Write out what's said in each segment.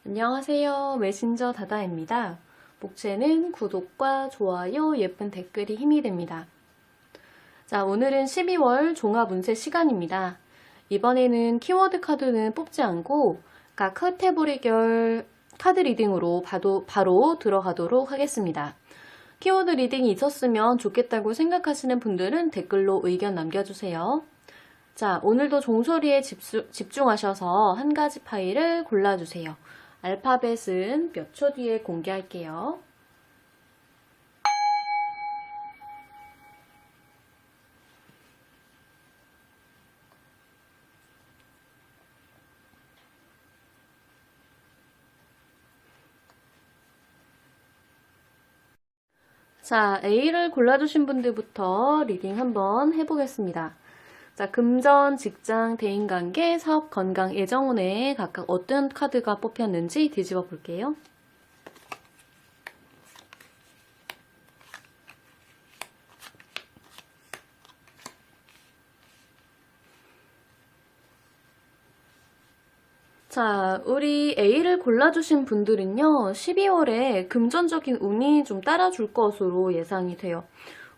안녕하세요. 메신저 다다입니다. 목채는 구독과 좋아요, 예쁜 댓글이 힘이 됩니다. 자, 오늘은 12월 종합 운세 시간입니다. 이번에는 키워드 카드는 뽑지 않고 각 카테고리별 카드 리딩으로 바로 들어가도록 하겠습니다. 키워드 리딩이 있었으면 좋겠다고 생각하시는 분들은 댓글로 의견 남겨주세요. 자, 오늘도 종소리에 집중하셔서 한 가지 파일을 골라주세요. 알파벳은 몇 초 뒤에 공개할게요. 자, A를 골라주신 분들부터 리딩 한번 해보겠습니다. 자, 금전, 직장, 대인관계, 사업, 건강, 애정운에 각각 어떤 카드가 뽑혔는지 뒤집어 볼게요. 자, 우리 A를 골라주신 분들은요, 12월에 금전적인 운이 좀 따라줄 것으로 예상이 돼요.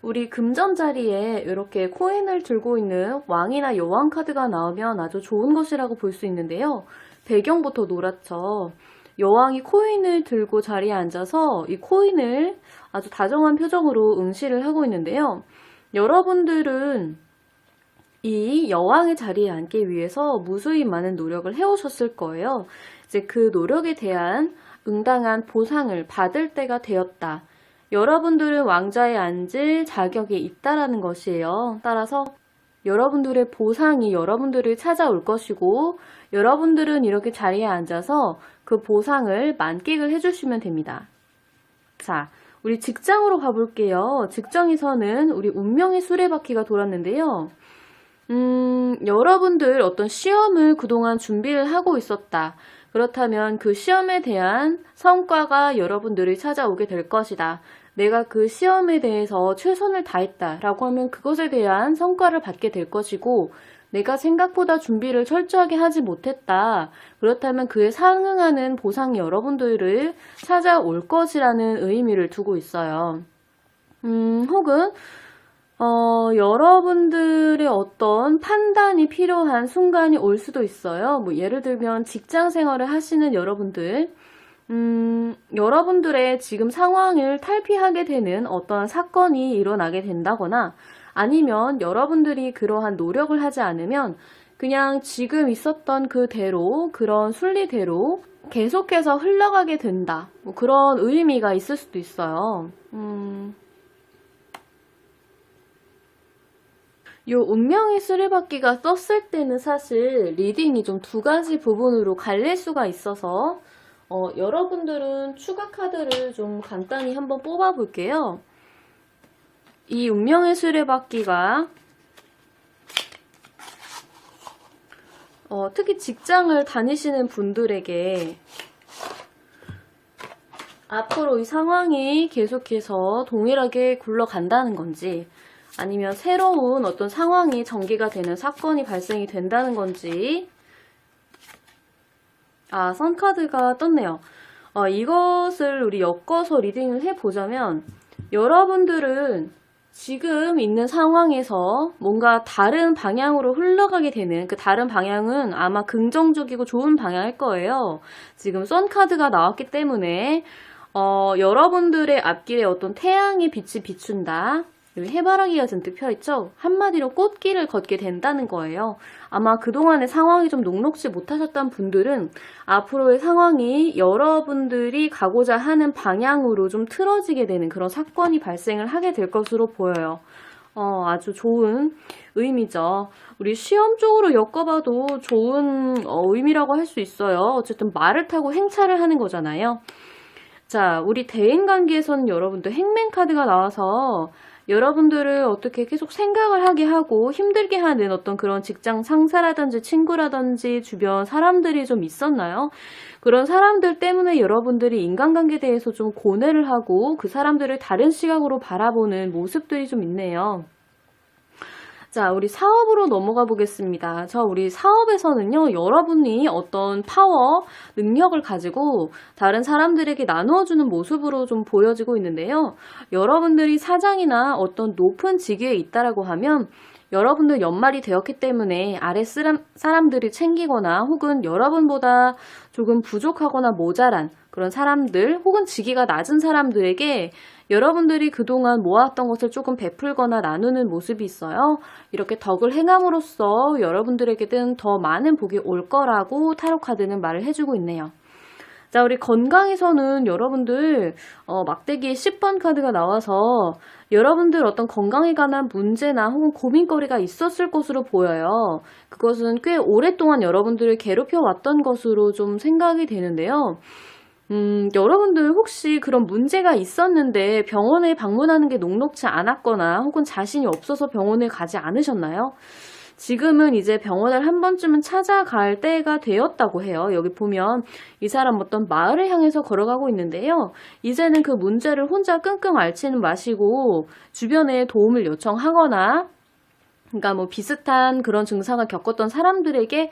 우리 금전 자리에 이렇게 코인을 들고 있는 왕이나 여왕 카드가 나오면 아주 좋은 것이라고 볼 수 있는데요. 배경부터 노랗죠. 여왕이 코인을 들고 자리에 앉아서 이 코인을 아주 다정한 표정으로 응시를 하고 있는데요. 여러분들은 이 여왕의 자리에 앉기 위해서 무수히 많은 노력을 해오셨을 거예요. 이제 그 노력에 대한 응당한 보상을 받을 때가 되었다. 여러분들은 왕자에 앉을 자격이 있다라는 것이에요. 따라서 여러분들의 보상이 여러분들을 찾아올 것이고 여러분들은 이렇게 자리에 앉아서 그 보상을 만끽을 해주시면 됩니다. 자, 우리 직장으로 가볼게요. 직장에서는 우리 운명의 수레바퀴가 돌았는데요. 여러분들 어떤 시험을 그동안 준비를 하고 있었다. 그렇다면 그 시험에 대한 성과가 여러분들을 찾아오게 될 것이다. 내가 그 시험에 대해서 최선을 다했다 라고 하면 그것에 대한 성과를 받게 될 것이고 내가 생각보다 준비를 철저하게 하지 못했다. 그렇다면 그에 상응하는 보상이 여러분들을 찾아올 것이라는 의미를 두고 있어요. 혹은 여러분들의 어떤 판단이 필요한 순간이 올 수도 있어요. 뭐 예를 들면 직장 생활을 하시는 여러분들, 여러분들의 지금 상황을 탈피하게 되는 어떤 사건이 일어나게 된다거나 아니면 여러분들이 그러한 노력을 하지 않으면 그냥 지금 있었던 그대로 그런 순리대로 계속해서 흘러가게 된다. 뭐 그런 의미가 있을 수도 있어요. 요 운명의 수레바퀴가 썼을 때는 사실 리딩이 좀 두 가지 부분으로 갈릴 수가 있어서 여러분들은 추가 카드를 좀 간단히 한번 뽑아 볼게요. 이 운명의 수레바퀴가 특히 직장을 다니시는 분들에게 앞으로 이 상황이 계속해서 동일하게 굴러간다는 건지 아니면 새로운 어떤 상황이 전개가 되는 사건이 발생이 된다는 건지 선카드가 떴네요. 이것을 우리 엮어서 리딩을 해보자면 여러분들은 지금 있는 상황에서 뭔가 다른 방향으로 흘러가게 되는 그 다른 방향은 아마 긍정적이고 좋은 방향일 거예요. 지금 선카드가 나왔기 때문에 여러분들의 앞길에 어떤 태양의 빛이 비춘다. 여기 해바라기가 잔뜩 펴있죠? 한마디로 꽃길을 걷게 된다는 거예요. 아마 그동안의 상황이 좀 녹록지 못하셨던 분들은 앞으로의 상황이 여러분들이 가고자 하는 방향으로 좀 틀어지게 되는 그런 사건이 발생을 하게 될 것으로 보여요. 아주 좋은 의미죠. 우리 시험 쪽으로 엮어봐도 좋은 의미라고 할 수 있어요. 어쨌든 말을 타고 행차를 하는 거잖아요. 자, 우리 대인관계에서는 여러분들 행맨 카드가 나와서 여러분들을 어떻게 계속 생각을 하게 하고 힘들게 하는 어떤 그런 직장 상사라든지 친구라든지 주변 사람들이 좀 있었나요? 그런 사람들 때문에 여러분들이 인간관계에 대해서 좀 고뇌를 하고 그 사람들을 다른 시각으로 바라보는 모습들이 좀 있네요. 자, 우리 사업으로 넘어가 보겠습니다. 우리 사업에서는요, 여러분이 어떤 파워, 능력을 가지고 다른 사람들에게 나누어주는 모습으로 좀 보여지고 있는데요. 여러분들이 사장이나 어떤 높은 직위에 있다라고 하면 여러분들 연말이 되었기 때문에 아래 사람들이 챙기거나 혹은 여러분보다 조금 부족하거나 모자란 그런 사람들 혹은 직위가 낮은 사람들에게 여러분들이 그동안 모았던 것을 조금 베풀거나 나누는 모습이 있어요. 이렇게 덕을 행함으로써 여러분들에게는 더 많은 복이 올 거라고 타로 카드는 말을 해주고 있네요. 자, 우리 건강에서는 여러분들 막대기에 10번 카드가 나와서 여러분들 어떤 건강에 관한 문제나 혹은 고민거리가 있었을 것으로 보여요. 그것은 꽤 오랫동안 여러분들을 괴롭혀 왔던 것으로 좀 생각이 되는데요. 여러분들 혹시 그런 문제가 있었는데 병원에 방문하는 게 녹록지 않았거나 혹은 자신이 없어서 병원에 가지 않으셨나요? 지금은 이제 병원을 한 번쯤은 찾아갈 때가 되었다고 해요. 여기 보면 이 사람 어떤 마을을 향해서 걸어가고 있는데요. 이제는 그 문제를 혼자 끙끙 앓지는 마시고 주변에 도움을 요청하거나 그러니까 뭐 비슷한 그런 증상을 겪었던 사람들에게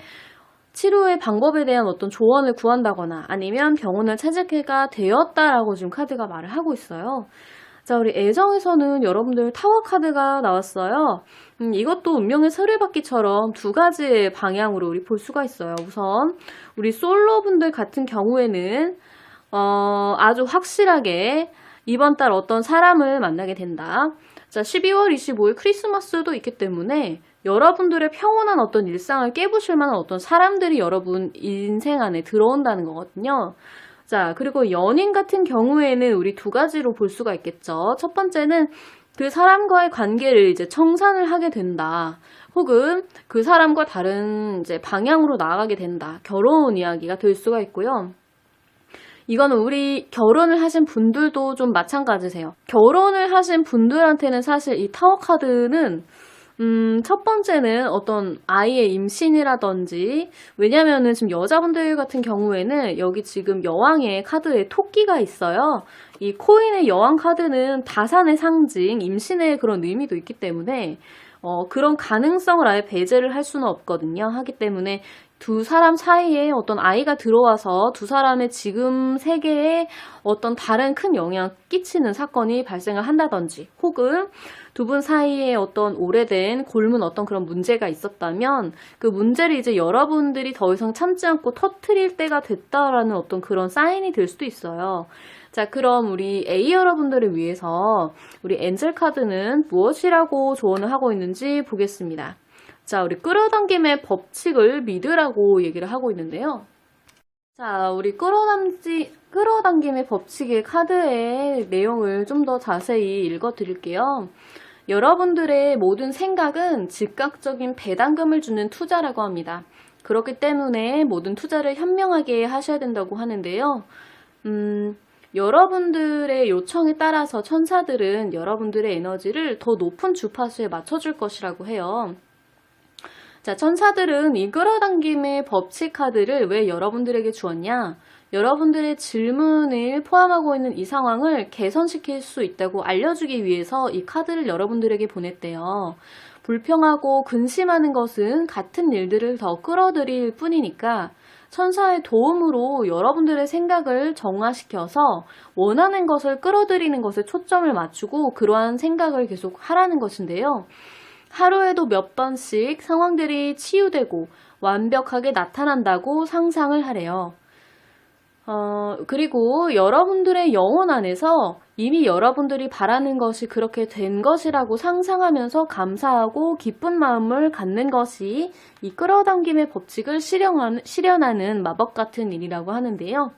치료의 방법에 대한 어떤 조언을 구한다거나 아니면 병원을 찾게가 되었다라고 지금 카드가 말을 하고 있어요. 자, 우리 애정에서는 여러분들 타워 카드가 나왔어요. 이것도 운명의 서류받기처럼 두 가지의 방향으로 우리 볼 수가 있어요. 우선 우리 솔로 분들 같은 경우에는 아주 확실하게 이번 달 어떤 사람을 만나게 된다. 자, 12월 25일 크리스마스도 있기 때문에 여러분들의 평온한 어떤 일상을 깨부실 만한 어떤 사람들이 여러분 인생 안에 들어온다는 거거든요. 자, 그리고 연인 같은 경우에는 우리 두 가지로 볼 수가 있겠죠. 첫 번째는 그 사람과의 관계를 이제 청산을 하게 된다. 혹은 그 사람과 다른 이제 방향으로 나아가게 된다. 결혼 이야기가 될 수가 있고요. 이거는 우리 결혼을 하신 분들도 좀 마찬가지세요. 결혼을 하신 분들한테는 사실 이 타워 카드는 첫 번째는 어떤 아이의 임신이라든지, 왜냐면은 지금 여자분들 같은 경우에는 여기 지금 여왕의 카드에 토끼가 있어요. 이 코인의 여왕 카드는 다산의 상징, 임신의 그런 의미도 있기 때문에, 그런 가능성을 아예 배제를 할 수는 없거든요. 하기 때문에 두 사람 사이에 어떤 아이가 들어와서 두 사람의 지금 세계에 어떤 다른 큰 영향을 끼치는 사건이 발생을 한다든지 혹은 두 분 사이에 어떤 오래된 골문 어떤 그런 문제가 있었다면 그 문제를 이제 여러분들이 더 이상 참지 않고 터트릴 때가 됐다라는 어떤 그런 사인이 될 수도 있어요. 자, 그럼 우리 A 여러분들을 위해서 우리 엔젤 카드는 무엇이라고 조언을 하고 있는지 보겠습니다. 자, 우리 끌어당김의 법칙을 믿으라고 얘기를 하고 있는데요. 자, 우리 끌어당김의 법칙의 카드의 내용을 좀 더 자세히 읽어드릴게요. 여러분들의 모든 생각은 즉각적인 배당금을 주는 투자라고 합니다. 그렇기 때문에 모든 투자를 현명하게 하셔야 된다고 하는데요. 여러분들의 요청에 따라서 천사들은 여러분들의 에너지를 더 높은 주파수에 맞춰줄 것이라고 해요. 자, 천사들은 이 끌어당김의 법칙 카드를 왜 여러분들에게 주었냐? 여러분들의 질문을 포함하고 있는 이 상황을 개선시킬 수 있다고 알려주기 위해서 이 카드를 여러분들에게 보냈대요. 불평하고 근심하는 것은 같은 일들을 더 끌어들일 뿐이니까 천사의 도움으로 여러분들의 생각을 정화시켜서 원하는 것을 끌어들이는 것에 초점을 맞추고 그러한 생각을 계속 하라는 것인데요. 하루에도 몇 번씩 상황들이 치유되고 완벽하게 나타난다고 상상을 하래요. 그리고 여러분들의 영혼 안에서 이미 여러분들이 바라는 것이 그렇게 된 것이라고 상상하면서 감사하고 기쁜 마음을 갖는 것이 이 끌어당김의 법칙을 실현하는 마법 같은 일이라고 하는데요.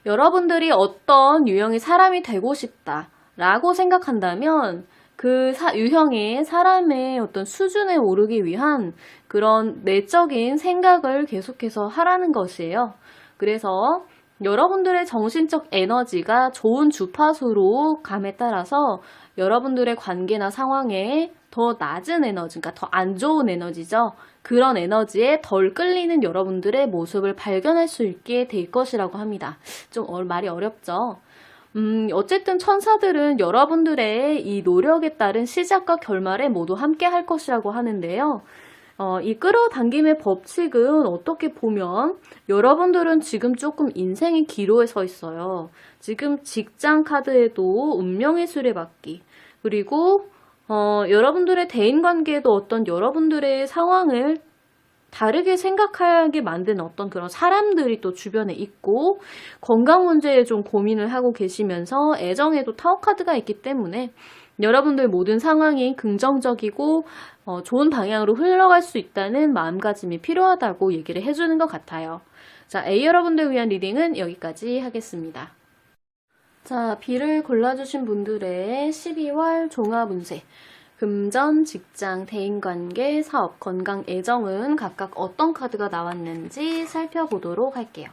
여러분들이 어떤 유형의 사람이 되고 싶다라고 생각한다면 그 유형의 사람의 어떤 수준에 오르기 위한 그런 내적인 생각을 계속해서 하라는 것이에요. 그래서 여러분들의 정신적 에너지가 좋은 주파수로 감에 따라서 여러분들의 관계나 상황에 더 낮은 에너지, 그러니까 더 안 좋은 에너지죠. 그런 에너지에 덜 끌리는 여러분들의 모습을 발견할 수 있게 될 것이라고 합니다. 좀 말이 어렵죠. 어쨌든 천사들은 여러분들의 이 노력에 따른 시작과 결말에 모두 함께 할 것이라고 하는데요. 이 끌어당김의 법칙은 어떻게 보면 여러분들은 지금 조금 인생의 기로에 서 있어요. 지금 직장 카드에도 운명의 수레바퀴, 그리고 여러분들의 대인관계에도 어떤 여러분들의 상황을 다르게 생각하게 만든 어떤 그런 사람들이 또 주변에 있고, 건강 문제에 좀 고민을 하고 계시면서 애정에도 타워 카드가 있기 때문에 여러분들 모든 상황이 긍정적이고 좋은 방향으로 흘러갈 수 있다는 마음가짐이 필요하다고 얘기를 해주는 것 같아요. 자, A 여러분들 위한 리딩은 여기까지 하겠습니다. 자, B를 골라주신 분들의 12월 종합 운세. 금전, 직장, 대인관계, 사업, 건강, 애정은 각각 어떤 카드가 나왔는지 살펴보도록 할게요.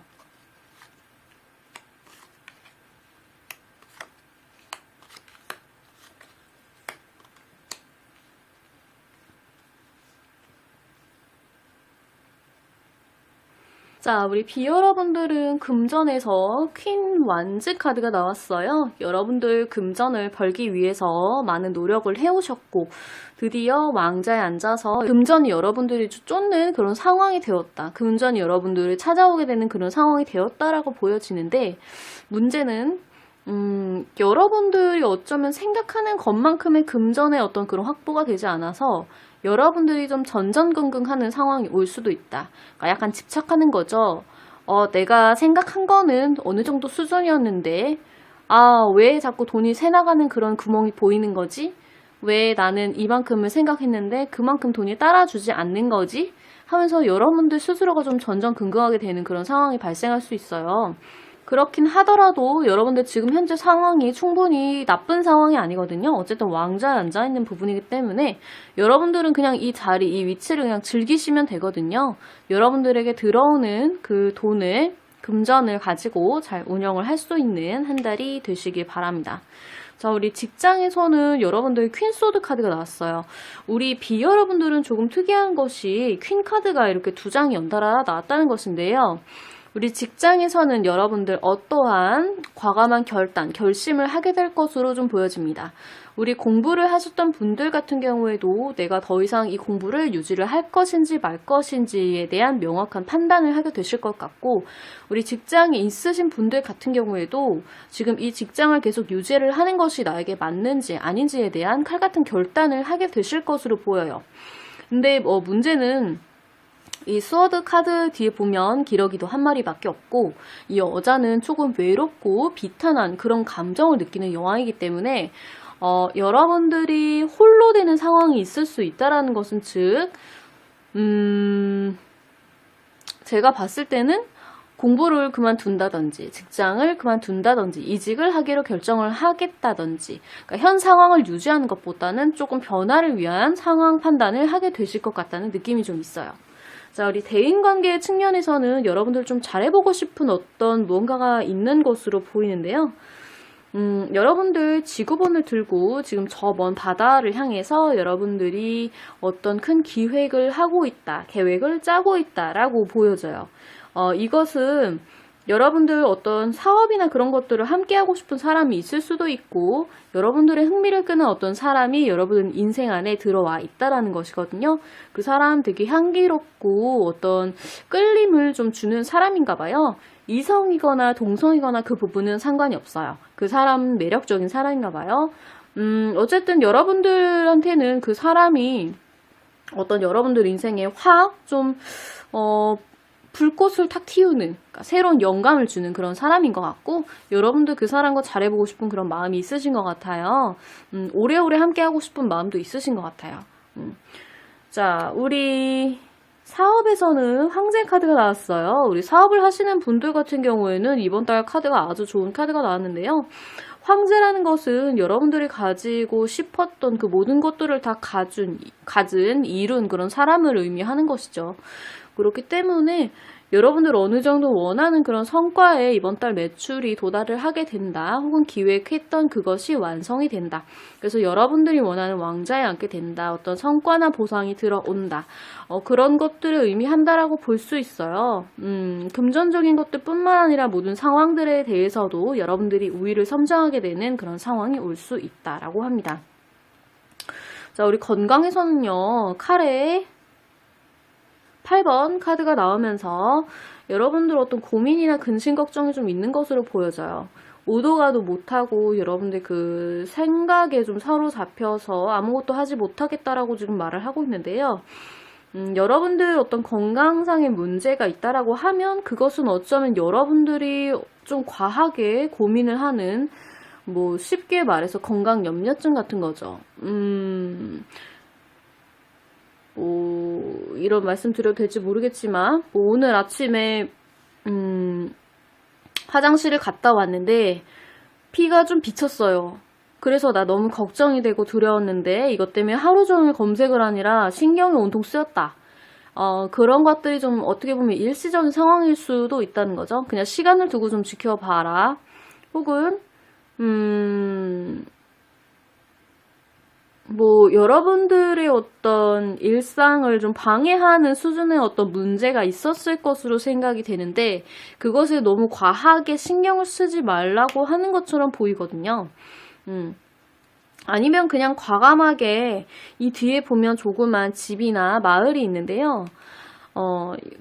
자, 우리 B 여러분들은 금전에서 퀸 완즈 카드가 나왔어요. 여러분들 금전을 벌기 위해서 많은 노력을 해오셨고, 드디어 왕자에 앉아서 금전이 여러분들이 쫓는 그런 상황이 되었다. 금전이 여러분들을 찾아오게 되는 그런 상황이 되었다라고 보여지는데, 문제는 여러분들이 어쩌면 생각하는 것만큼의 금전의 어떤 그런 확보가 되지 않아서 여러분들이 좀 전전긍긍하는 상황이 올 수도 있다. 그러니까 약간 집착하는 거죠. 내가 생각한 거는 어느 정도 수준이었는데, 왜 자꾸 돈이 새나가는 그런 구멍이 보이는 거지? 왜 나는 이만큼을 생각했는데 그만큼 돈이 따라주지 않는 거지? 하면서 여러분들 스스로가 좀 전전긍긍하게 되는 그런 상황이 발생할 수 있어요. 그렇긴 하더라도 여러분들 지금 현재 상황이 충분히 나쁜 상황이 아니거든요. 어쨌든 왕자에 앉아있는 부분이기 때문에 여러분들은 그냥 이 자리, 이 위치를 그냥 즐기시면 되거든요. 여러분들에게 들어오는 그 돈을, 금전을 가지고 잘 운영을 할 수 있는 한 달이 되시길 바랍니다. 자, 우리 직장에서는 여러분들 퀸 소드 카드가 나왔어요. 우리 B 여러분들은 조금 특이한 것이 퀸 카드가 이렇게 두 장이 연달아 나왔다는 것인데요. 우리 직장에서는 여러분들 어떠한 과감한 결심을 하게 될 것으로 좀 보여집니다. 우리 공부를 하셨던 분들 같은 경우에도 내가 더 이상 이 공부를 유지를 할 것인지 말 것인지에 대한 명확한 판단을 하게 되실 것 같고, 우리 직장에 있으신 분들 같은 경우에도 지금 이 직장을 계속 유지를 하는 것이 나에게 맞는지 아닌지에 대한 칼 같은 결단을 하게 되실 것으로 보여요. 근데 문제는 이 스워드 카드 뒤에 보면 기러기도 한 마리밖에 없고, 이 여자는 조금 외롭고 비탄한 그런 감정을 느끼는 여왕이기 때문에 여러분들이 홀로 되는 상황이 있을 수 있다라는 것은 즉 제가 봤을 때는 공부를 그만둔다든지 직장을 그만둔다든지 이직을 하기로 결정을 하겠다든지, 그러니까 현 상황을 유지하는 것보다는 조금 변화를 위한 상황 판단을 하게 되실 것 같다는 느낌이 좀 있어요. 자, 우리 대인관계 측면에서는 여러분들 좀 잘해보고 싶은 어떤 무언가가 있는 것으로 보이는데요. 여러분들 지구본을 들고 지금 저 먼 바다를 향해서 여러분들이 어떤 큰 기획을 하고 있다, 계획을 짜고 있다라고 보여져요. 이것은 여러분들 어떤 사업이나 그런 것들을 함께 하고 싶은 사람이 있을 수도 있고, 여러분들의 흥미를 끄는 어떤 사람이 여러분 인생 안에 들어와 있다라는 것이거든요. 그 사람 되게 향기롭고 어떤 끌림을 좀 주는 사람인가 봐요. 이성이거나 동성이거나 그 부분은 상관이 없어요. 그 사람 매력적인 사람인가 봐요. 어쨌든 여러분들한테는 그 사람이 어떤 여러분들 인생에 불꽃을 탁 틔우는, 그러니까 새로운 영감을 주는 그런 사람인 것 같고, 여러분들 그 사람과 잘해보고 싶은 그런 마음이 있으신 것 같아요. 오래오래 함께 하고 싶은 마음도 있으신 것 같아요. 자, 우리 사업에서는 황제 카드가 나왔어요. 우리 사업을 하시는 분들 같은 경우에는 이번 달 카드가 아주 좋은 카드가 나왔는데요. 황제라는 것은 여러분들이 가지고 싶었던 그 모든 것들을 다 가진, 이룬 그런 사람을 의미하는 것이죠. 그렇기 때문에 여러분들 어느 정도 원하는 그런 성과에 이번 달 매출이 도달을 하게 된다. 혹은 기획했던 그것이 완성이 된다. 그래서 여러분들이 원하는 왕좌에 앉게 된다. 어떤 성과나 보상이 들어온다. 그런 것들을 의미한다라고 볼 수 있어요. 금전적인 것들 뿐만 아니라 모든 상황들에 대해서도 여러분들이 우위를 점정하게 되는 그런 상황이 올 수 있다라고 합니다. 자, 우리 건강에서는요, 칼에 8번 카드가 나오면서 여러분들 어떤 고민이나 근심 걱정이 좀 있는 것으로 보여져요. 오도 가도 못하고 여러분들 그 생각에 좀 사로잡혀서 아무것도 하지 못하겠다라고 지금 말을 하고 있는데요. 여러분들 어떤 건강상의 문제가 있다라고 하면 그것은 어쩌면 여러분들이 좀 과하게 고민을 하는 뭐 쉽게 말해서 건강 염려증 같은 거죠. 이런 말씀 드려도 될지 모르겠지만 오늘 아침에 화장실을 갔다 왔는데 피가 좀 비쳤어요. 그래서 나 너무 걱정이 되고 두려웠는데 이것 때문에 하루 종일 검색을 하느라 신경이 온통 쓰였다. 그런 것들이 좀 어떻게 보면 일시적인 상황일 수도 있다는 거죠. 그냥 시간을 두고 좀 지켜봐라. 혹은 뭐 여러분들의 어떤 일상을 좀 방해하는 수준의 어떤 문제가 있었을 것으로 생각이 되는데 그것을 너무 과하게 신경을 쓰지 말라고 하는 것처럼 보이거든요. 아니면 그냥 과감하게 이 뒤에 보면 조그만 집이나 마을이 있는데요.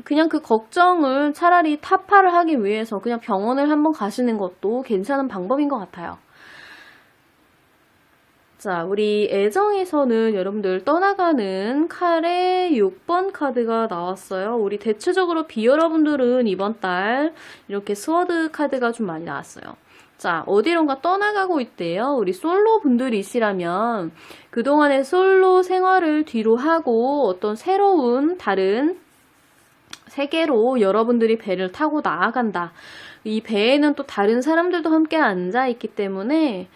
그냥 그 걱정을 차라리 타파를 하기 위해서 그냥 병원을 한번 가시는 것도 괜찮은 방법인 것 같아요. 자, 우리 애정에서는 여러분들 떠나가는 칼의 6번 카드가 나왔어요. 우리 대체적으로 비여러분들은 이번 달 이렇게 스워드 카드가 좀 많이 나왔어요. 자, 어디론가 떠나가고 있대요. 우리 솔로 분들이시라면 그동안의 솔로 생활을 뒤로 하고 어떤 새로운 다른 세계로 여러분들이 배를 타고 나아간다. 이 배에는 또 다른 사람들도 함께 앉아있기 때문에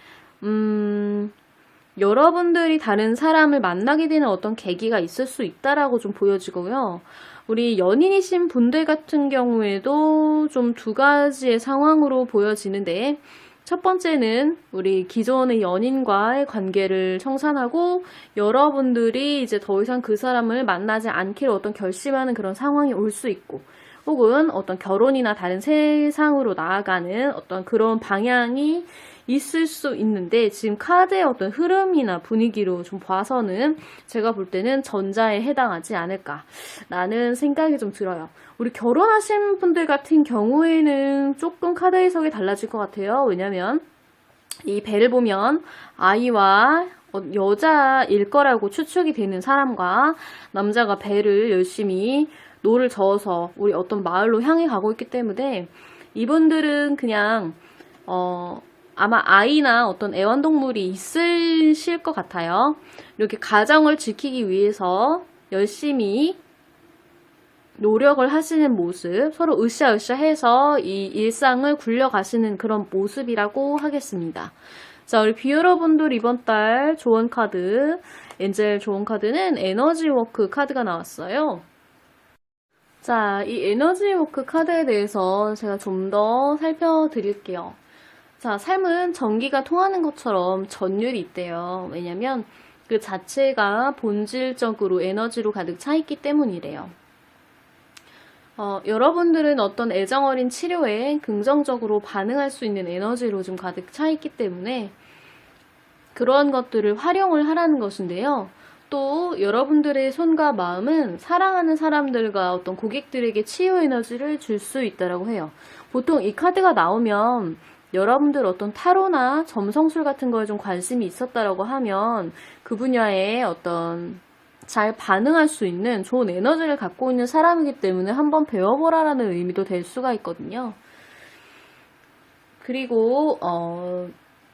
여러분들이 다른 사람을 만나게 되는 어떤 계기가 있을 수 있다라고 좀 보여지고요. 우리 연인이신 분들 같은 경우에도 좀 두 가지의 상황으로 보여지는데 첫 번째는 우리 기존의 연인과의 관계를 청산하고 여러분들이 이제 더 이상 그 사람을 만나지 않기로 어떤 결심하는 그런 상황이 올 수 있고 혹은 어떤 결혼이나 다른 세상으로 나아가는 어떤 그런 방향이 있을 수 있는데 지금 카드의 어떤 흐름이나 분위기로 좀 봐서는 제가 볼 때는 전자에 해당하지 않을까라는 생각이 좀 들어요. 우리 결혼하신 분들 같은 경우에는 조금 카드 해석이 달라질 것 같아요. 왜냐면 이 배를 보면 아이와 여자일 거라고 추측이 되는 사람과 남자가 배를 열심히 노를 저어서 우리 어떤 마을로 향해 가고 있기 때문에 이분들은 그냥 아마 아이나 어떤 애완동물이 있으실 것 같아요. 이렇게 가정을 지키기 위해서 열심히 노력을 하시는 모습, 서로 으쌰으쌰 해서 이 일상을 굴려가시는 그런 모습이라고 하겠습니다. 자, 우리 비여러분들 이번 달 조언 카드, 엔젤 조언 카드는 에너지 워크 카드가 나왔어요. 자, 이 에너지 워크 카드에 대해서 제가 좀 더 살펴드릴게요. 자, 삶은 전기가 통하는 것처럼 전율이 있대요. 왜냐면 그 자체가 본질적으로 에너지로 가득 차 있기 때문이래요. 여러분들은 어떤 애정 어린 치료에 긍정적으로 반응할 수 있는 에너지로 좀 가득 차 있기 때문에 그러한 것들을 활용을 하라는 것인데요. 또 여러분들의 손과 마음은 사랑하는 사람들과 어떤 고객들에게 치유 에너지를 줄 수 있다고 해요. 보통 이 카드가 나오면 여러분들 어떤 타로나 점성술 같은 거에 좀 관심이 있었다라고 하면 그 분야에 어떤 잘 반응할 수 있는 좋은 에너지를 갖고 있는 사람이기 때문에 한번 배워보라라는 의미도 될 수가 있거든요. 그리고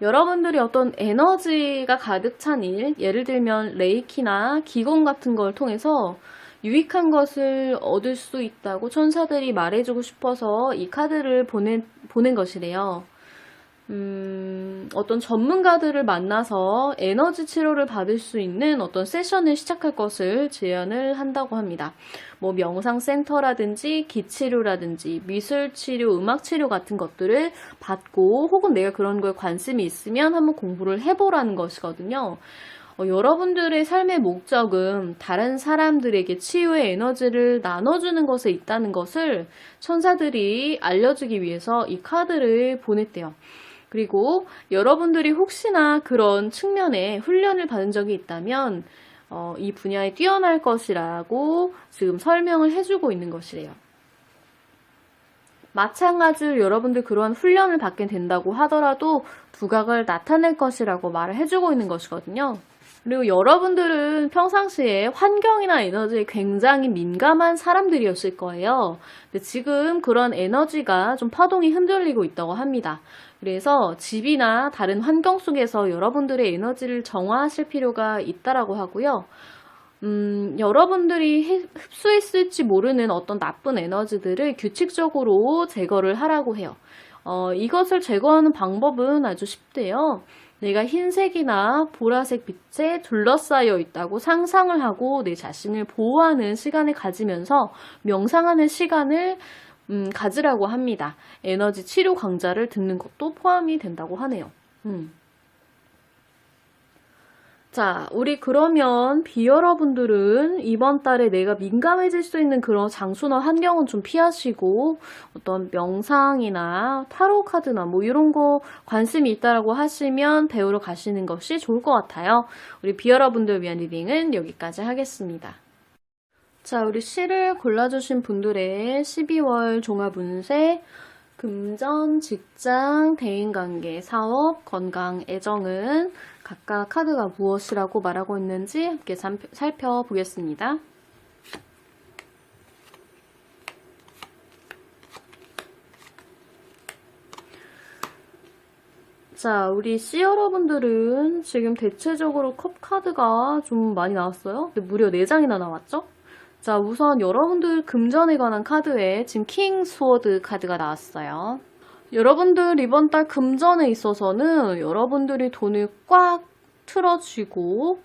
여러분들이 어떤 에너지가 가득 찬 일, 예를 들면 레이키나 기공 같은 걸 통해서 유익한 것을 얻을 수 있다고 천사들이 말해주고 싶어서 이 카드를 보낸 것이래요. 어떤 전문가들을 만나서 에너지 치료를 받을 수 있는 어떤 세션을 시작할 것을 제안을 한다고 합니다. 뭐 명상센터라든지 기치료라든지 미술치료, 음악치료 같은 것들을 받고 혹은 내가 그런 거에 관심이 있으면 한번 공부를 해보라는 것이거든요. 여러분들의 삶의 목적은 다른 사람들에게 치유의 에너지를 나눠주는 것에 있다는 것을 천사들이 알려주기 위해서 이 카드를 보냈대요. 그리고 여러분들이 혹시나 그런 측면에 훈련을 받은 적이 있다면 이 분야에 뛰어날 것이라고 지금 설명을 해주고 있는 것이래요. 마찬가지로 여러분들 그러한 훈련을 받게 된다고 하더라도 두각을 나타낼 것이라고 말을 해주고 있는 것이거든요. 그리고 여러분들은 평상시에 환경이나 에너지에 굉장히 민감한 사람들이었을 거예요. 근데 지금 그런 에너지가 좀 파동이 흔들리고 있다고 합니다. 그래서 집이나 다른 환경 속에서 여러분들의 에너지를 정화하실 필요가 있다라고 하고요. 여러분들이 흡수했을지 모르는 어떤 나쁜 에너지들을 규칙적으로 제거를 하라고 해요. 이것을 제거하는 방법은 아주 쉽대요. 내가 흰색이나 보라색 빛에 둘러싸여 있다고 상상을 하고 내 자신을 보호하는 시간을 가지면서 명상하는 시간을 가지라고 합니다. 에너지 치료 강좌를 듣는 것도 포함이 된다고 하네요. 자, 우리 그러면 비여러분들은 이번 달에 내가 민감해질 수 있는 그런 장소나 환경은 좀 피하시고 어떤 명상이나 타로 카드나 뭐 이런 거 관심이 있다라고 하시면 배우러 가시는 것이 좋을 것 같아요. 우리 비여러분들 위한 리딩은 여기까지 하겠습니다. 자, 우리 시를 골라주신 분들의 12월 종합 운세 금전, 직장, 대인관계, 사업, 건강, 애정은 각각 카드가 무엇이라고 말하고 있는지 함께 살펴보겠습니다. 자, 우리 C 여러분들은 지금 대체적으로 컵 카드가 좀 많이 나왔어요. 근데 무려 4장이나 나왔죠? 자, 우선 여러분들 금전에 관한 카드에 지금 킹 스워드 카드가 나왔어요. 여러분들 이번 달 금전에 있어서는 여러분들이 돈을 꽉 틀어쥐고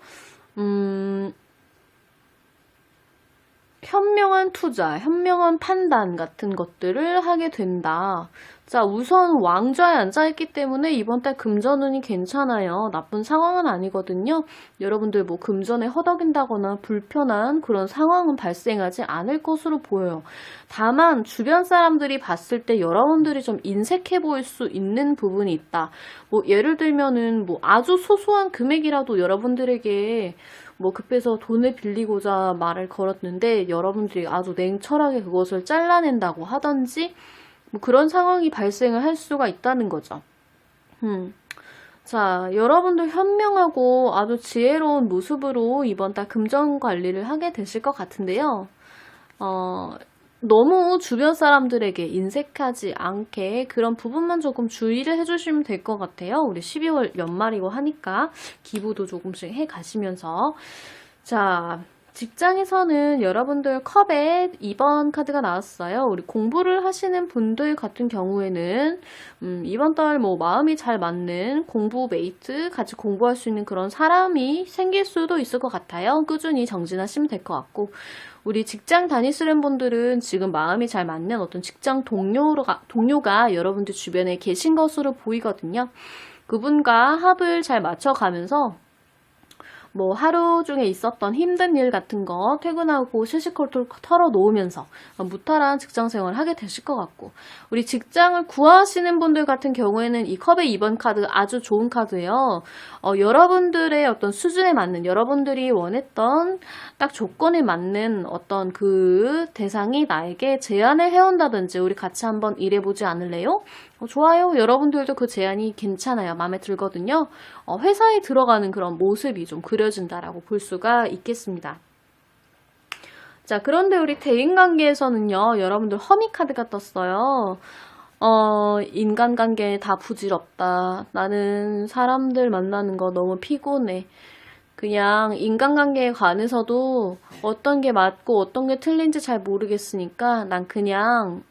현명한 투자, 현명한 판단 같은 것들을 하게 된다. 자, 우선 왕좌에 앉아있기 때문에 이번 달 금전운이 괜찮아요. 나쁜 상황은 아니거든요. 여러분들 뭐 금전에 허덕인다거나 불편한 그런 상황은 발생하지 않을 것으로 보여요. 다만 주변 사람들이 봤을 때 여러분들이 좀 인색해 보일 수 있는 부분이 있다. 뭐 예를 들면은 뭐 아주 소소한 금액이라도 여러분들에게 뭐 급해서 돈을 빌리고자 말을 걸었는데 여러분들이 아주 냉철하게 그것을 잘라낸다고 하던지 뭐 그런 상황이 발생을 할 수가 있다는 거죠. 자, 여러분들 현명하고 아주 지혜로운 모습으로 이번 달 금전 관리를 하게 되실 것 같은데요. 너무 주변 사람들에게 인색하지 않게 그런 부분만 조금 주의를 해주시면 될 것 같아요. 우리 12월 연말이고 하니까 기부도 조금씩 해가시면서. 자, 직장에서는 여러분들 컵에 2번 카드가 나왔어요. 우리 공부를 하시는 분들 같은 경우에는 이번 달 뭐 마음이 잘 맞는 공부 메이트, 같이 공부할 수 있는 그런 사람이 생길 수도 있을 것 같아요. 꾸준히 정진하시면 될 것 같고, 우리 직장 다니시는 분들은 지금 마음이 잘 맞는 어떤 직장 동료가 여러분들 주변에 계신 것으로 보이거든요. 그분과 합을 잘 맞춰가면서 뭐 하루 중에 있었던 힘든 일 같은 거 퇴근하고 시시콜콜 털어놓으면서 무탈한 직장 생활을 하게 되실 것 같고, 우리 직장을 구하시는 분들 같은 경우에는 이 컵의 2번 카드 아주 좋은 카드예요. 여러분들의 어떤 수준에 맞는, 여러분들이 원했던 딱 조건에 맞는 어떤 그 대상이 나에게 제안을 해온다든지 우리 같이 한번 일해보지 않을래요? 좋아요. 여러분들도 그 제안이 괜찮아요. 마음에 들거든요. 회사에 들어가는 그런 모습이 좀 그려진다라고 볼 수가 있겠습니다. 자, 그런데 우리 대인관계에서는요, 여러분들 허미 카드가 떴어요. 인간관계 다 부질없다. 나는 사람들 만나는 거 너무 피곤해. 그냥 인간관계에 관해서도 어떤 게 맞고 어떤 게 틀린지 잘 모르겠으니까 난 그냥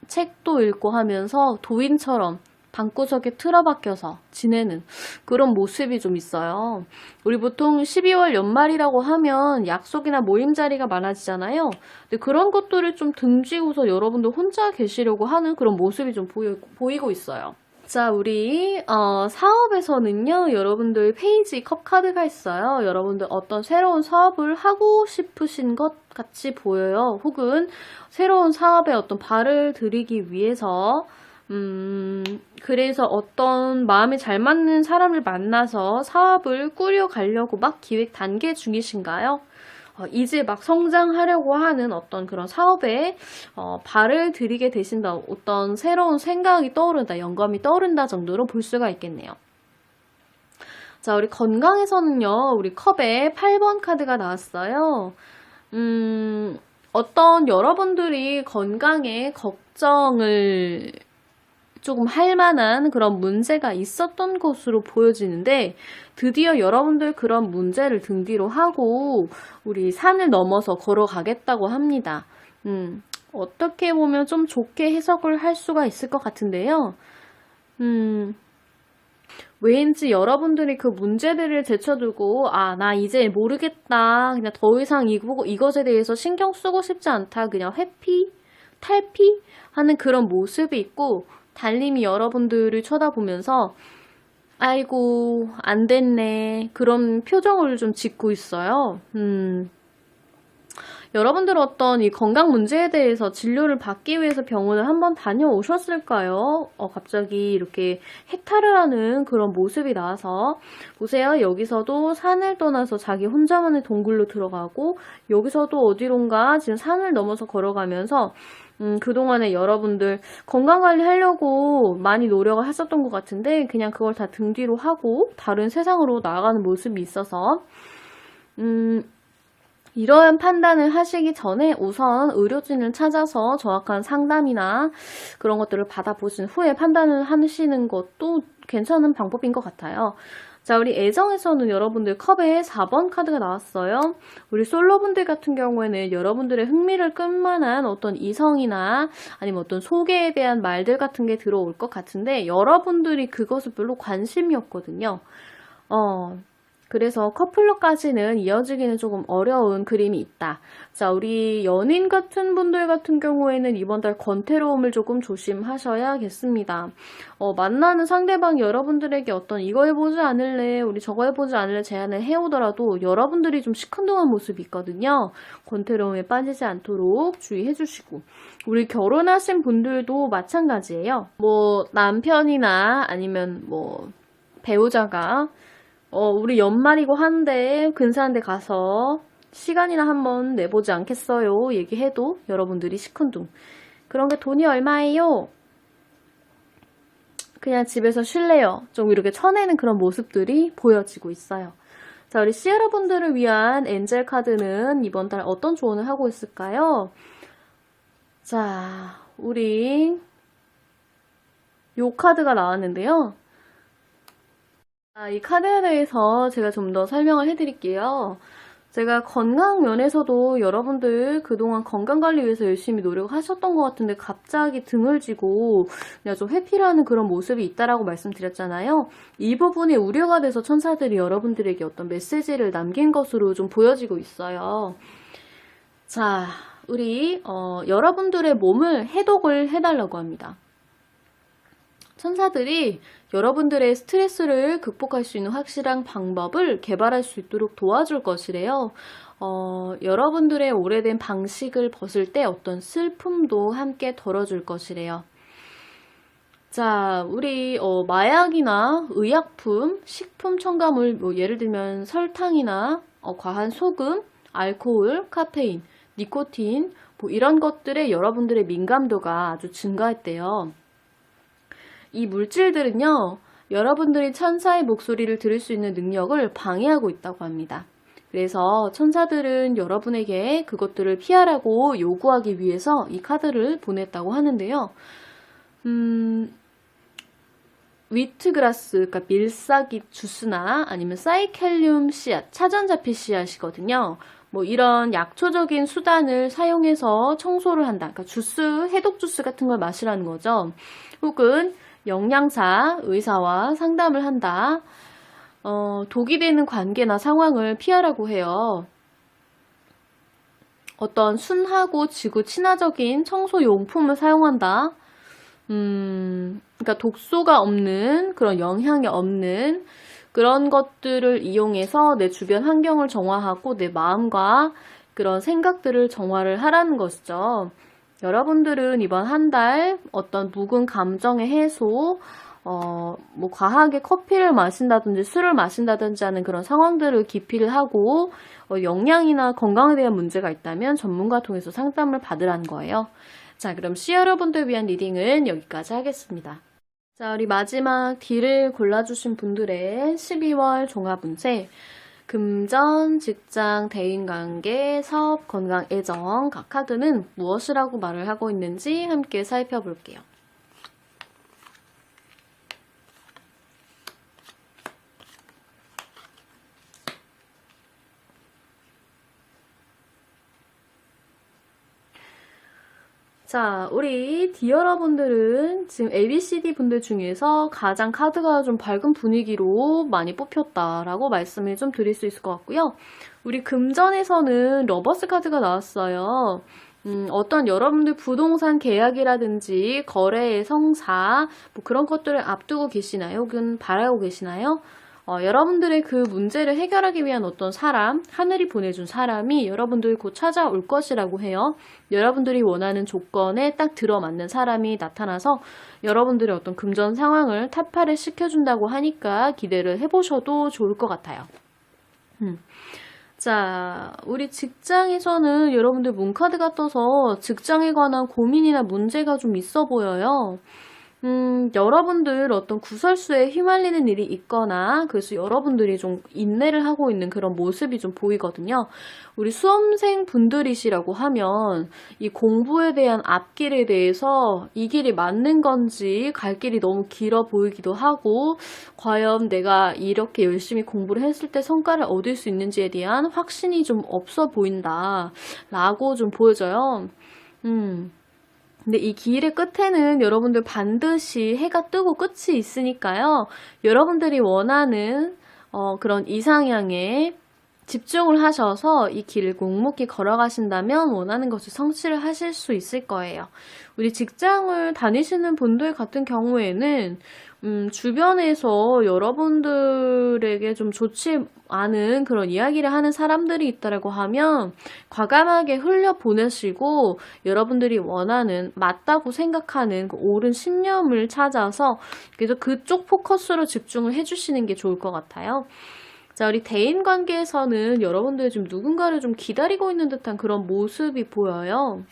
책도 읽고 하면서 도인처럼 방구석에 틀어박혀서 지내는 그런 모습이 좀 있어요. 우리 보통 12월 연말이라고 하면 약속이나 모임 자리가 많아지잖아요. 근데 그런 것들을 좀 등지고서 여러분들 혼자 계시려고 하는 그런 모습이 좀 보이고 있어요. 자, 우리 사업에서는요, 여러분들 페이지 컵 카드가 있어요. 여러분들 어떤 새로운 사업을 하고 싶으신 것 같이 보여요. 혹은 새로운 사업에 어떤 발을 들이기 위해서 그래서 어떤 마음에 잘 맞는 사람을 만나서 사업을 꾸려가려고 막 기획 단계 중이신가요? 이제 막 성장하려고 하는 어떤 그런 사업에 발을 들이게 되신다. 어떤 새로운 생각이 떠오른다. 영감이 떠오른다 정도로 볼 수가 있겠네요. 자, 우리 건강에서는요. 우리 컵에 8번 카드가 나왔어요. 어떤 여러분들이 건강에 걱정을 조금 할 만한 그런 문제가 있었던 것으로 보여지는데 드디어 여러분들 그런 문제를 등 뒤로 하고 우리 산을 넘어서 걸어가겠다고 합니다. 어떻게 보면 좀 좋게 해석을 할 수가 있을 것 같은데요. 왠지 여러분들이 그 문제들을 제쳐두고 나 이제 모르겠다. 그냥 더 이상 이것에 대해서 신경 쓰고 싶지 않다. 그냥 회피, 탈피 하는 그런 모습이 있고 달님이 여러분들을 쳐다보면서 아이고 안 됐네 그런 표정을 좀 짓고 있어요. 여러분들 어떤 이 건강 문제에 대해서 진료를 받기 위해서 병원을 한번 다녀오셨을까요? 갑자기 이렇게 해탈을 하는 그런 모습이 나와서 보세요. 여기서도 산을 떠나서 자기 혼자만의 동굴로 들어가고 여기서도 어디론가 지금 산을 넘어서 걸어가면서 그동안에 여러분들 건강관리 하려고 많이 노력을 하셨던 것 같은데 그냥 그걸 다 등 뒤로 하고 다른 세상으로 나아가는 모습이 있어서 이러한 판단을 하시기 전에 우선 의료진을 찾아서 정확한 상담이나 그런 것들을 받아보신 후에 판단을 하시는 것도 괜찮은 방법인 것 같아요. 자, 우리 애정에서는 여러분들 컵에 4번 카드가 나왔어요. 우리 솔로분들 같은 경우에는 여러분들의 흥미를 끌만한 어떤 이성이나 아니면 어떤 소개에 대한 말들 같은 게 들어올 것 같은데 여러분들이 그것을 별로 관심이 없거든요. 그래서 커플러까지는 이어지기는 조금 어려운 그림이 있다. 자, 우리 연인 같은 분들 같은 경우에는 이번 달 권태로움을 조금 조심하셔야겠습니다. 만나는 상대방 여러분들에게 어떤 이거 해보지 않을래, 우리 저거 해보지 않을래 제안을 해오더라도 여러분들이 좀 시큰둥한 모습이 있거든요. 권태로움에 빠지지 않도록 주의해 주시고 우리 결혼하신 분들도 마찬가지예요. 뭐 남편이나 아니면 뭐 배우자가 우리 연말이고 한데 근사한 데 가서 시간이나 한번 내보지 않겠어요? 얘기해도 여러분들이 시큰둥. 그런 게 돈이 얼마예요? 그냥 집에서 쉴래요. 좀 이렇게 쳐내는 그런 모습들이 보여지고 있어요. 자, 우리 시에라 분들을 위한 엔젤 카드는 이번 달 어떤 조언을 하고 있을까요? 자, 우리 요 카드가 나왔는데요. 이 카드에 대해서 제가 좀 더 설명을 해드릴게요. 제가 건강 면에서도 여러분들 그동안 건강관리 위해서 열심히 노력하셨던 것 같은데 갑자기 등을 쥐고 그냥 좀 회피라는 그런 모습이 있다라고 말씀드렸잖아요. 이 부분이 우려가 돼서 천사들이 여러분들에게 어떤 메시지를 남긴 것으로 좀 보여지고 있어요. 자, 우리 여러분들의 몸을 해독을 해달라고 합니다. 천사들이 여러분들의 스트레스를 극복할 수 있는 확실한 방법을 개발할 수 있도록 도와줄 것이래요. 여러분들의 오래된 방식을 벗을 때 어떤 슬픔도 함께 덜어줄 것이래요. 자, 우리 마약이나 의약품, 식품 첨가물, 뭐 예를 들면 설탕이나 과한 소금, 알코올, 카페인, 니코틴 뭐 이런 것들에 여러분들의 민감도가 아주 증가했대요. 이 물질들은요, 여러분들이 천사의 목소리를 들을 수 있는 능력을 방해하고 있다고 합니다. 그래서 천사들은 여러분에게 그것들을 피하라고 요구하기 위해서 이 카드를 보냈다고 하는데요. 위트그라스, 그러니까 밀사기 주스나 아니면 사이켈륨 씨앗, 차전자피 씨앗이거든요. 뭐 이런 약초적인 수단을 사용해서 청소를 한다. 그러니까 주스, 해독 주스 같은 걸 마시라는 거죠. 혹은 영양사, 의사와 상담을 한다. 독이 되는 관계나 상황을 피하라고 해요. 어떤 순하고 지구 친화적인 청소 용품을 사용한다. 그러니까 독소가 없는 그런 영향이 없는 그런 것들을 이용해서 내 주변 환경을 정화하고 내 마음과 그런 생각들을 정화를 하라는 것이죠. 여러분들은 이번 한 달 어떤 묵은 감정의 해소, 뭐 과하게 커피를 마신다든지 술을 마신다든지 하는 그런 상황들을 기피를 하고 영양이나 건강에 대한 문제가 있다면 전문가 통해서 상담을 받으라는 거예요. 자, 그럼 C 여러분들 위한 리딩은 여기까지 하겠습니다. 자, 우리 마지막 D를 골라주신 분들의 12월 종합운세 금전, 직장, 대인관계, 사업, 건강, 애정 각 카드는 무엇이라고 말을 하고 있는지 함께 살펴볼게요. 자, 우리 D 여러분들은 지금 ABCD 분들 중에서 가장 카드가 좀 밝은 분위기로 많이 뽑혔다라고 말씀을 좀 드릴 수 있을 것 같고요. 우리 금전에서는 러버스 카드가 나왔어요. 어떤 여러분들 부동산 계약이라든지 거래의 성사, 뭐 그런 것들을 앞두고 계시나요? 혹은 바라고 계시나요? 여러분들의 그 문제를 해결하기 위한 어떤 사람, 하늘이 보내준 사람이 여러분들 곧 찾아올 것이라고 해요. 여러분들이 원하는 조건에 딱 들어맞는 사람이 나타나서 여러분들의 어떤 금전 상황을 타파를 시켜준다고 하니까 기대를 해보셔도 좋을 것 같아요. 자, 우리 직장에서는 여러분들 문카드가 떠서 직장에 관한 고민이나 문제가 좀 있어 보여요. 여러분들 어떤 구설수에 휘말리는 일이 있거나 그래서 여러분들이 좀 인내를 하고 있는 그런 모습이 좀 보이거든요. 우리 수험생 분들이시라고 하면 이 공부에 대한 앞길에 대해서 이 길이 맞는 건지 갈 길이 너무 길어 보이기도 하고 과연 내가 이렇게 열심히 공부를 했을 때 성과를 얻을 수 있는지에 대한 확신이 좀 없어 보인다 라고 좀 보여져요. 근데 이 길의 끝에는 여러분들 반드시 해가 뜨고 끝이 있으니까요. 여러분들이 원하는 그런 이상향에 집중을 하셔서 이 길을 묵묵히 걸어가신다면 원하는 것을 성취를 하실 수 있을 거예요. 우리 직장을 다니시는 분들 같은 경우에는 주변에서 여러분들에게 좀 좋지 않은 그런 이야기를 하는 사람들이 있다라고 하면 과감하게 흘려보내시고 여러분들이 원하는 맞다고 생각하는 그 옳은 신념을 찾아서 그래서 그쪽 포커스로 집중을 해주시는 게 좋을 것 같아요. 자, 우리 대인관계에서는 여러분들이 좀 누군가를 좀 기다리고 있는 듯한 그런 모습이 보여요.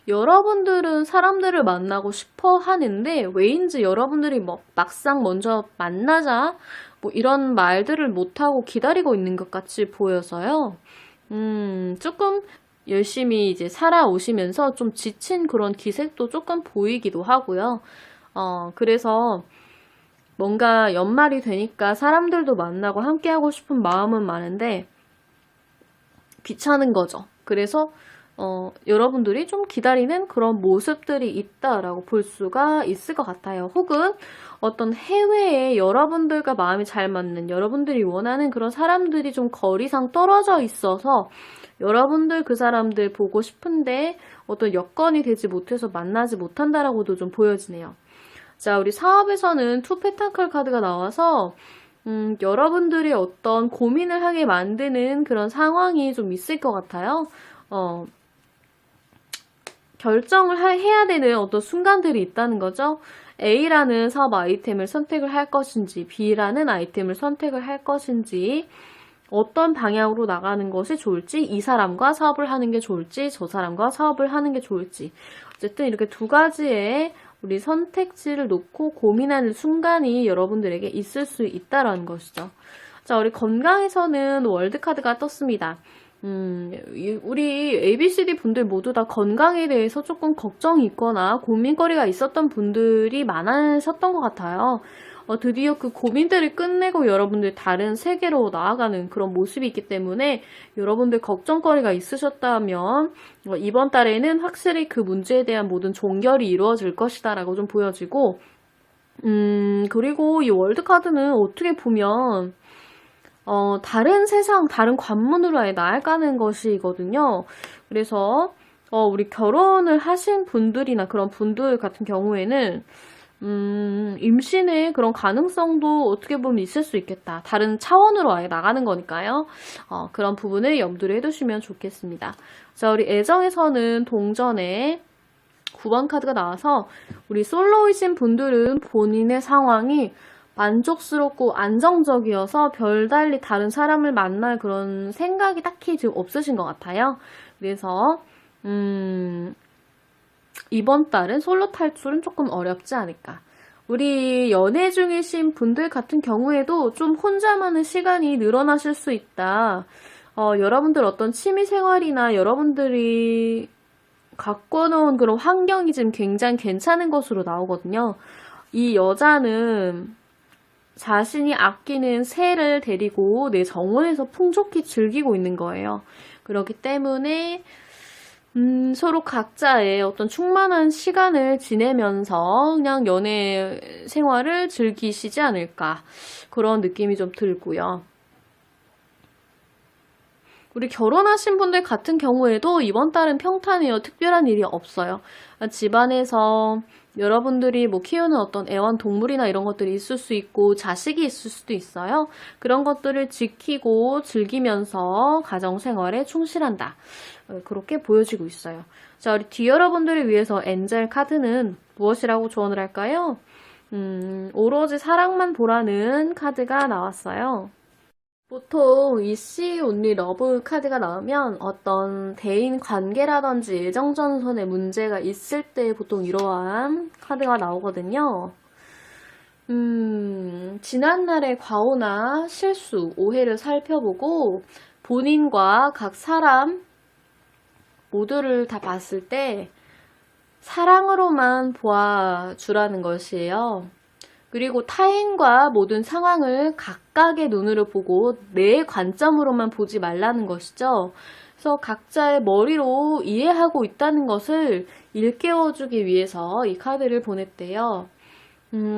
여러분들은 사람들을 만나고 싶어 하는데 왜인지 여러분들이 뭐 막상 먼저 만나자 뭐 이런 말들을 못하고 기다리고 있는 것 같이 보여서요. 조금 열심히 이제 살아오시면서 좀 지친 그런 기색도 조금 보이기도 하고요. 그래서 뭔가 연말이 되니까 사람들도 만나고 함께하고 싶은 마음은 많은데 귀찮은 거죠. 그래서 여러분들이 좀 기다리는 그런 모습들이 있다라고 볼 수가 있을 것 같아요. 혹은 어떤 해외에 여러분들과 마음이 잘 맞는 여러분들이 원하는 그런 사람들이 좀 거리상 떨어져 있어서 여러분들 그 사람들 보고 싶은데 어떤 여건이 되지 못해서 만나지 못한다라고도 좀 보여지네요. 자, 우리 사업에서는 투 페타클 카드가 나와서 여러분들이 어떤 고민을 하게 만드는 그런 상황이 좀 있을 것 같아요. 결정을 해야 되는 어떤 순간들이 있다는 거죠. A라는 사업 아이템을 선택을 할 것인지 B라는 아이템을 선택을 할 것인지 어떤 방향으로 나가는 것이 좋을지 이 사람과 사업을 하는 게 좋을지 저 사람과 사업을 하는 게 좋을지 어쨌든 이렇게 두 가지의 우리 선택지를 놓고 고민하는 순간이 여러분들에게 있을 수 있다는 것이죠. 자, 우리 건강에서는 월드카드가 떴습니다. 우리 ABCD 분들 모두 다 건강에 대해서 조금 걱정이 있거나 고민거리가 있었던 분들이 많으셨던 것 같아요. 드디어 그 고민들을 끝내고 여러분들 다른 세계로 나아가는 그런 모습이 있기 때문에 여러분들 걱정거리가 있으셨다면 이번 달에는 확실히 그 문제에 대한 모든 종결이 이루어질 것이다 라고 좀 보여지고 그리고 이 월드카드는 어떻게 보면 다른 세상, 다른 관문으로 아예 나아가는 것이거든요. 그래서 우리 결혼을 하신 분들이나 그런 분들 같은 경우에는 임신의 그런 가능성도 어떻게 보면 있을 수 있겠다. 다른 차원으로 아예 나가는 거니까요. 그런 부분을 염두를 해두시면 좋겠습니다. 자, 우리 애정에서는 동전에 9번 카드가 나와서 우리 솔로이신 분들은 본인의 상황이 만족스럽고 안정적이어서 별달리 다른 사람을 만날 그런 생각이 딱히 지금 없으신 것 같아요. 그래서 이번 달은 솔로 탈출은 조금 어렵지 않을까. 우리 연애 중이신 분들 같은 경우에도 좀 혼자만의 시간이 늘어나실 수 있다. 여러분들 어떤 취미생활이나 여러분들이 갖고 놓은 그런 환경이 지금 굉장히 괜찮은 것으로 나오거든요. 이 여자는 자신이 아끼는 새를 데리고 내 정원에서 풍족히 즐기고 있는 거예요. 그렇기 때문에 서로 각자의 어떤 충만한 시간을 지내면서 그냥 연애 생활을 즐기시지 않을까 그런 느낌이 좀 들고요. 우리 결혼하신 분들 같은 경우에도 이번 달은 평탄해요. 특별한 일이 없어요. 집안에서 여러분들이 키우는 어떤 애완동물이나 이런 것들이 있을 수 있고 자식이 있을 수도 있어요. 그런 것들을 지키고 즐기면서 가정생활에 충실한다. 그렇게 보여지고 있어요. 자, 우리 뒤 여러분들을 위해서 엔젤 카드는 무엇이라고 조언을 할까요? 오로지 사랑만 보라는 카드가 나왔어요. 보통 이 See Only Love 카드가 나오면 어떤 대인 관계라든지 애정 전선에 문제가 있을 때 보통 이러한 카드가 나오거든요. 지난날의 과오나 실수, 오해를 살펴보고 본인과 각 사람 모두를 다 봤을 때 사랑으로만 보아주라는 것이에요. 그리고 타인과 모든 상황을 각각의 눈으로 보고 내 관점으로만 보지 말라는 것이죠. 그래서 각자의 머리로 이해하고 있다는 것을 일깨워주기 위해서 이 카드를 보냈대요.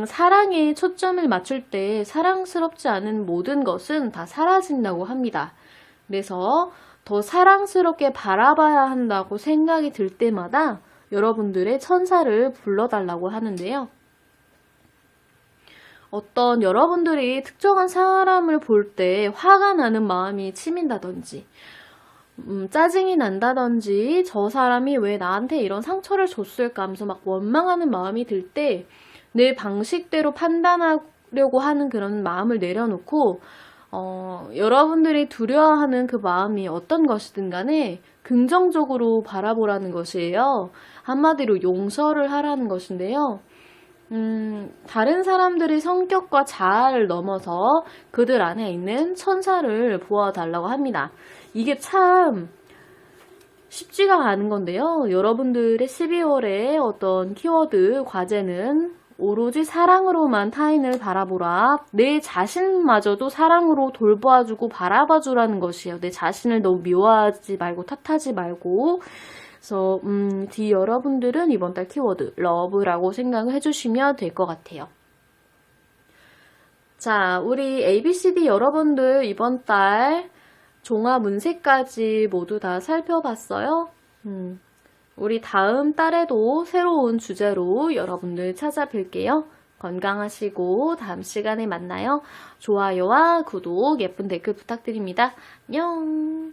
사랑에 초점을 맞출 때 사랑스럽지 않은 모든 것은 다 사라진다고 합니다. 그래서 더 사랑스럽게 바라봐야 한다고 생각이 들 때마다 여러분들의 천사를 불러달라고 하는데요. 어떤 여러분들이 특정한 사람을 볼 때 화가 나는 마음이 치민다든지 짜증이 난다든지 저 사람이 왜 나한테 이런 상처를 줬을까 하면서 막 원망하는 마음이 들 때 내 방식대로 판단하려고 하는 그런 마음을 내려놓고 여러분들이 두려워하는 그 마음이 어떤 것이든 간에 긍정적으로 바라보라는 것이에요. 한마디로 용서를 하라는 것인데요. 다른 사람들의 성격과 자아를 넘어서 그들 안에 있는 천사를 보아달라고 합니다. 이게 참 쉽지가 않은 건데요. 여러분들의 12월의 어떤 키워드 과제는 오로지 사랑으로만 타인을 바라보라. 내 자신마저도 사랑으로 돌봐주고 바라봐주라는 것이에요. 내 자신을 너무 미워하지 말고 탓하지 말고. 그래서 뒤 여러분들은 이번 달 키워드 러브라고 생각을 해주시면 될 것 같아요. 자, 우리 ABCD 여러분들 이번 달 종합 운세까지 모두 다 살펴봤어요. 우리 다음 달에도 새로운 주제로 여러분들 찾아뵐게요. 건강하시고 다음 시간에 만나요. 좋아요와 구독, 예쁜 댓글 부탁드립니다. 안녕.